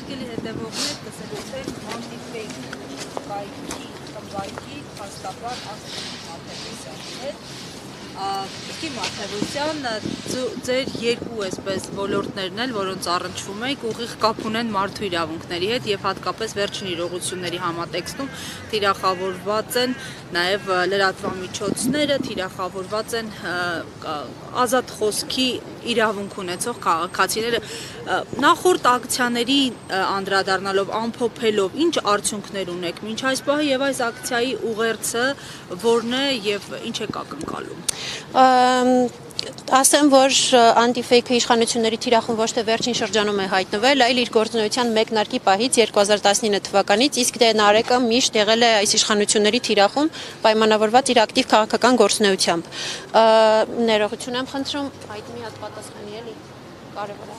հարգելի հետևողներ, կսկսենք Anti-Fake կայքի հաստատված Աստղիկ Մաթևոսյանի հետ։ Իսկ Մաթևոսյան, ձեր երկու այսպես ոլորտներն էլ, որոնց առնչվում եք, ուղիղ կապ ունեն մարդու իրավունքների հետ եւ հատկապես վերջին իրողությունների համատեքստում թիրախավորված են նաեւ լրատվամիջոցները, թիրախավորված են ազատ խոսքի իրավունք ունեցող քաղաքացիները։ Նախորդ ակցիաների անդրադառնալով, ամփոփելով, ինչ արդյունքներ ունեք մինչ այս պահը եւ այս ակցիայի ուղերձը որն է եւ ինչ եք ակնկալում։ Ասեմ, որ Anti-Fake իշխանությունների թիրախում ոչ թե վերջին շրջանում է հայտնվել, այլ իր գործունեության մեկնարկի պահից 2019 թվականից, իսկ դե Նարեկը միշտ եղել է այս իշխանությունների թիրախում պայմանավորված իր ակտիվ քաղաքական գործունեությամբ։ Ներողություն եմ խնդրում, այդ մի հատ պատասխանի էլի կարևոր է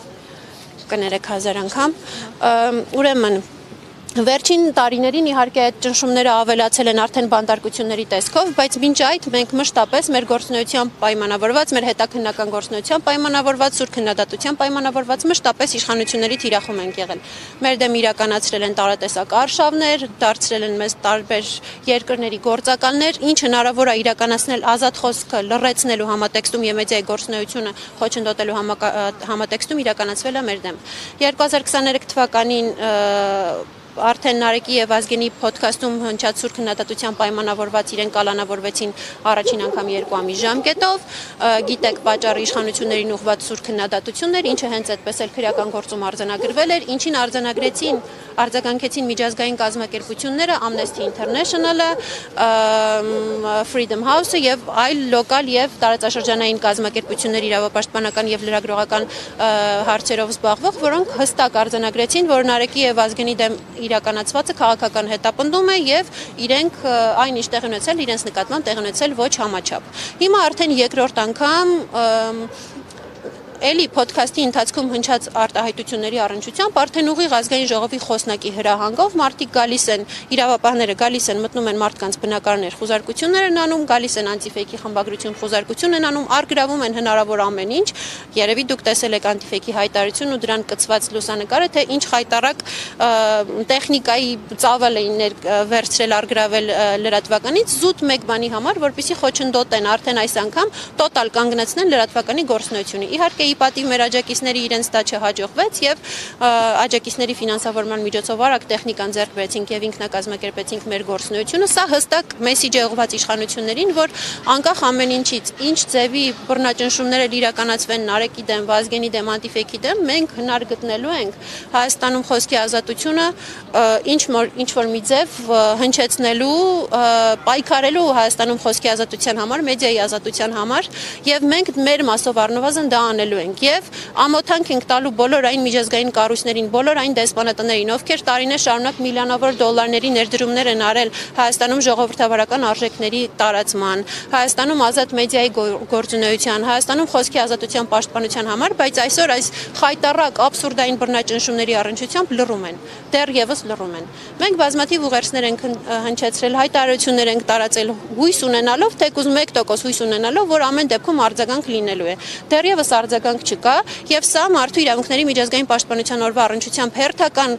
կներեք 1000 անգամ։ Ուրեմն Վերջին տարիներին իհարկե այդ ճնշումները ավելացել են արդեն բանտարկությունների տեսքով, բայց մինչ այդ մենք մշտապես մեր գործունեությամբ պայմանավորված, մեր հետաքննական գործունեությամբ պայմանավորված, սուր քննադատությամբ պայմանավորված մշտապես իշխանությունների թիրախում ենք եղել։ Մեր դեմ իրականացրել են տարատեսակ արշավներ, դարձրել են մեզ տարբեր երկրների գործակալներ, ինչ հնարավոր է իրականացնել ազատ խոսքը լռեցնելու համատեքստում եւ մեդիայի գործունեությունը խոչընդոտելու համատեքստում իրականացվել է մեր դեմ։ 2023 թվականին Արդեն Նարեկի եւ Ազգենի ոդքասթում հնչած սուր քննադատության պայմանավորված իրեն կալանավորվեցին առաջին անգամ 2 ամիս ժամկետով, գիտեք պատճառը իշխանություններին ուղղված սուր քննադատություններ, ինչը հենց այդպես էլ քրեական գործում արձանագրվել էր, ինչին արձագանքեցին միջազգային կազմակերպությունները, Amnesty International-ը, Freedom House-ը եւ այլ լոկալ եւ տարածաշրջանային կազմակերպություններ իրավապաշտպանական եւ լրագրողական հարցերով զբաղվող, որոնք հստակ արձանագրեցին, որ Նարեկի եւ Ազգենի դեմ իրականացվածը քաղաքական հետապնդում է եւ իրենք այն ինչ տեղի ունեցել իրենց նկատմամբ տեղի ունեցել ոչ համաչափ։ Հիմա արդեն երկրորդ անգամ Էլի ոդքասթի ընթացքում հնչած արտահայտությունների առնչությամբ արդեն ուղիղ ազգային ժողովի խոսնակի հրահանգով մարդիկ գալիս են, իրավապահները գալիս են, մտնում են մարդկանց բնակարաններ, խուզարկություններ են անում, գալիս են Anti-Fake-ի խմբագրություն, խուզարկություն են անում, արգրավում են հնարավոր ամեն ինչ։ Երևի դուք տեսել եք Anti-Fake-ի հայտարարությունն ու դրան կցված լուսանկարը, թե ինչ խայտառակ տեխնիկայի ծավալ էին վերցրել արգրավել լրատվականից զուտ մեկ բանի համար, որպեսզի խոչընդոտեն արդեն այս անգամ տոտալ կանգնեցնեն լրատվականի գործունեությունը։ Իհարկե ի պատիվ մեր աջակիցների իրենց դա չհաջողվեց եւ աջակիցների ֆինանսավորման միջոցով արագ տեխնիկան ձեռք բերեցինք եւ ինքնակազմակերպեցինք մեր գործունեությունը։ Սա հստակ մեսիջ է ուղղված իշխանություններին, որ անկախ ամեն ինչից, ինչ ձևի բռնաճնշումներ իրականացվեն Նարեկի դեմ, Ազգենի դեմ, Anti-Fake-ի դեմ, մենք հնար գտնելու ենք Հայաստանում խոսքի ազատությունը ինչ որ մի ձև հնչեցնելու, պայքարելու Հայաստանում խոսքի ազատության համար, մեդիայի ազատության համար եւ մենք մեր մասով առնվազն դա անելու ենք եւ ամոթանք ենք տալու բոլոր այն միջազգային կառույցներին, բոլոր այն դեսպանատներին, ովքեր տարիներ շարունակ միլիոնավոր դոլարների ներդրումներ են արել Հայաստանում ժողովրդավարական արժեքների տարածման, Հայաստանում ազատ մեդիայի գործունեության, Հայաստանում խոսքի ազատության պաշտպանության համար, բայց այսօր այս խայտառակ աբսուրդային բռնաճնշումների առնչությամբ լռում են, դեռևս լռում են։ Մենք բազմաթիվ ուղերձներ ենք հնչեցրել, հայտարարություններ ենք տարածել հույս ունենալով, թեկուզ 1% հույս ունենալով, որ ամեն դեպքում արձագանք լինելու է։ Դեռևս արձագանք չկա եւ սա մարդու իրավունքների միջազգային պաշտպանության օրվա առնչությամբ հերթական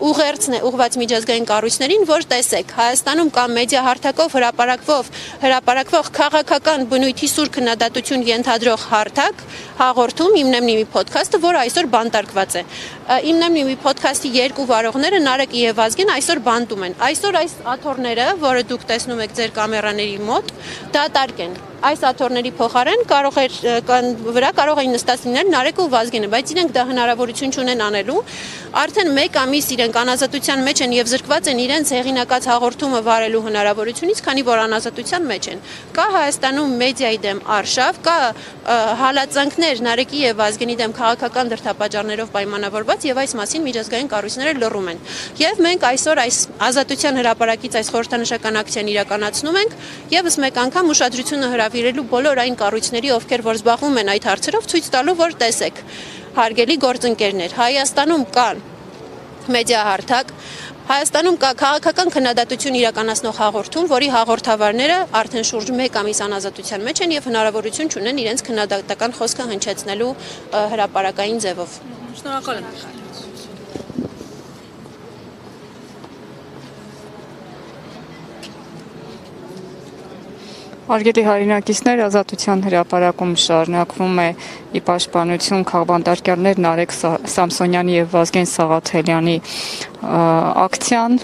ուղերձն է ուղղված միջազգային կառույցներին, որ տեսեք, Հայաստանում կա մեդիա հարթակով հրապարակվող քաղաքական բնույթի սուր քննադատություն ենթադրող հարթակ հաղորդում Իմնեմնիմի ոդքասթը, որը այսօր բանտարկված է։ Իմնեմնիմի ոդքասթի երկու վարողները Նարեկ եւ Ազգեն այսօր բանտում են։ Այսօր այս աթոռները, որը դուք տեսնում եք ձեր կամերաների մոտ, դատարկ են։ Այս աթոռների փոխարեն կարող էին նստած լինել Նարեկը ու Ազգենը, բայց իրենք դա հնարավորություն չունեն անելու։ Արդեն 1 ամիս իրենք անազատության մեջ են եւ զրկված են իրենց հեղինակած հաղորդումը վարելու հնարավորությունից, քանի որ անազատության մեջ են։ Կա Հայաստանում մեդիայի դեմ արշավ, կա հալածանքներ Նարեկի եւ Ազգենի դեմ քաղաքական դրդապատճառներով պայմանավորված եւ այս մասին միջազգային կառույցները լռում են։ Եվ մենք այսօր այս ազատության հրապարակից այս խորհրդանշական ակցիան իրականացնում ենք եւս մեկ անգամ ուշադրությունը հրավիրելու բոլոր այն կառույցների, ովքեր որ զբաղվում են այդ հարցերով, ցույց տալու, որ տեսեք, հարգելի գործընկերներ, Հայաստանում կան մեդիա հարթակ, Հայաստանում կա քաղաքական քննադատություն իրականացնող հաղորդում, որի հաղորդավարները արդեն շուրջ 1 ամիս անազատության մեջ են եւ հնարավորություն չունեն իրենց քննադատական խոսքը հնչեցնելու հրապարակային ձևով։ Շնորհակալ եմ։ Հարգելի հայրենակիցներ, Ազատության հրապարակում շարունակվում է ի պաշտպանություն քաղբանտարկյալներ Նարեկ Սամսոնյանի եւ Վազգեն Սաղաթելյանի ակցիան։